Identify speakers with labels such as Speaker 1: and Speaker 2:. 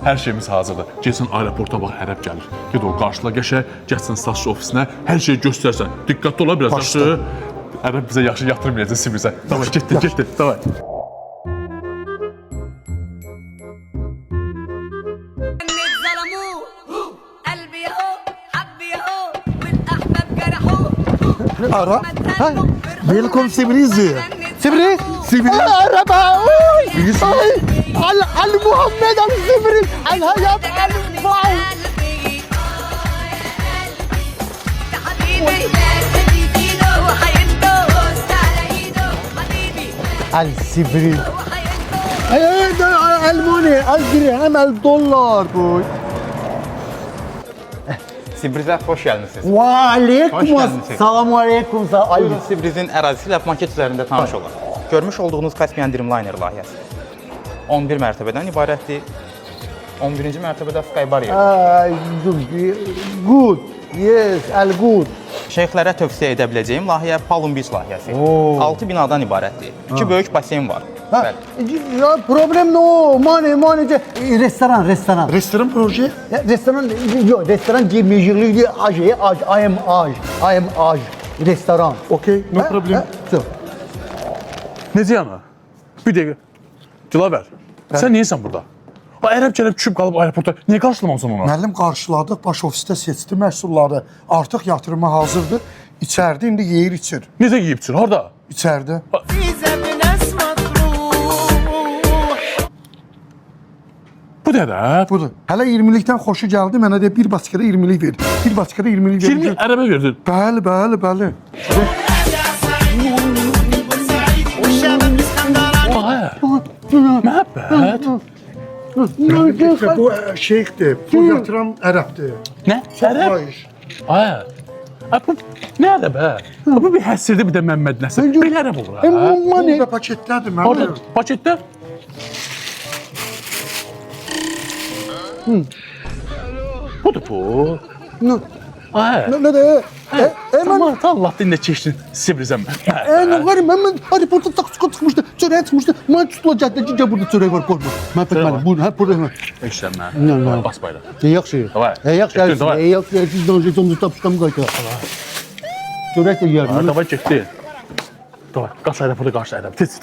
Speaker 1: Hər şeyimiz hazırdır. Gəlsən aeroporta bax, ərəb gəlir. Get o qarşıla qəşəng, gəlsən Sasha ofisinə, hər şeyi göstərsən. Diqqətli ola biraz yaxşı. Ərəb bizə yaxşı yatırmayacaq Sibrizə. Davay, getdi, davay.
Speaker 2: Ara. Welcome Sibrizi. Sibriz. Sibriz. Araba. Ay. Al Muhammed al Sibriz. Al hayat al vay. Al Sibriz. Ay al money, al dirhem, al dollar boy.
Speaker 3: Sibrizə xoş gəlmisiniz.
Speaker 2: Ve aleyküm
Speaker 3: Hoş geldiniz.
Speaker 2: selamu aleyküm.
Speaker 3: Buyurun Sibrizin ərazisi ilə maket üzərində tanış olun. Görmüş olduğunuz Caspian Dreamliner layihəsi 11 mərtəbədən ibarətdir. 11-ci mərtəbədə Skybar yerləşir.
Speaker 2: Good. Yes, al good.
Speaker 3: Şeyxlərə tövsiyə edə biləcəyim layihə Palm Beach layihəsi. 6 binadan ibarətdir. 2 böyük basen var.
Speaker 2: Ha, ya problem ne o? Mane, restoran.
Speaker 4: Restoran proje?
Speaker 2: Ya, restoran, yok, restoran mecurlu I am Aj. Restoran.
Speaker 4: Okey, no problem.
Speaker 2: So.
Speaker 1: Necə yana? Bir dəqiqə. Dilavər, sən neyəsən burada? O ərəb gəlib düşüb qalıb aeroporta. Niyə qarşılamamısan ona?
Speaker 4: Müəllim qarşıladıq, baş ofisdə seçdi məhsulları. Artıq yatırıma hazırdır. İçərdə indi yeyir içir.
Speaker 1: Necə yeyib içir? Harda?
Speaker 4: İçərdə.
Speaker 1: Bu dədə.
Speaker 4: Budur. Hələ 20-likdən xoşu gəldi, mənə də bir baskada 20-lik ver. Bir baskada 20-lik ver.
Speaker 1: 20 ərəbə verdin.
Speaker 4: Bəli.
Speaker 1: Məhəbbət.
Speaker 4: Bu şeyxdir, bu yatıran ərəbdir.
Speaker 1: Nə? Ərəb?
Speaker 4: Vay.
Speaker 1: Ay, bu nə ərəb hə? Bu bir həsirdir, bir də Məmməd Nəsr. Belə ərəb olur hə?
Speaker 4: Bu da paketlədir
Speaker 1: Orada,
Speaker 4: mənim.
Speaker 1: paketdə. Budur bu. Ay.
Speaker 4: Ne de?
Speaker 1: Tamam, Allah dinle keçdin Sibrizəm.
Speaker 4: Var mən hadi burada çıxmışdı, çörək çıxmışdı. Mən tutulacaqdı ki, burada çörək var, qoyma. Mən bilmirəm. Bu hə burada.
Speaker 1: Eşlənmə. Bas bayra.
Speaker 4: Yaxşı.
Speaker 1: Davay.
Speaker 4: Yaxşı. Siz danışın, sonra tapışdım qayıtı. Çörək də yeyər.
Speaker 1: Davay getdi. Davay, qaç aeroporta qarşı ərəb. Tez.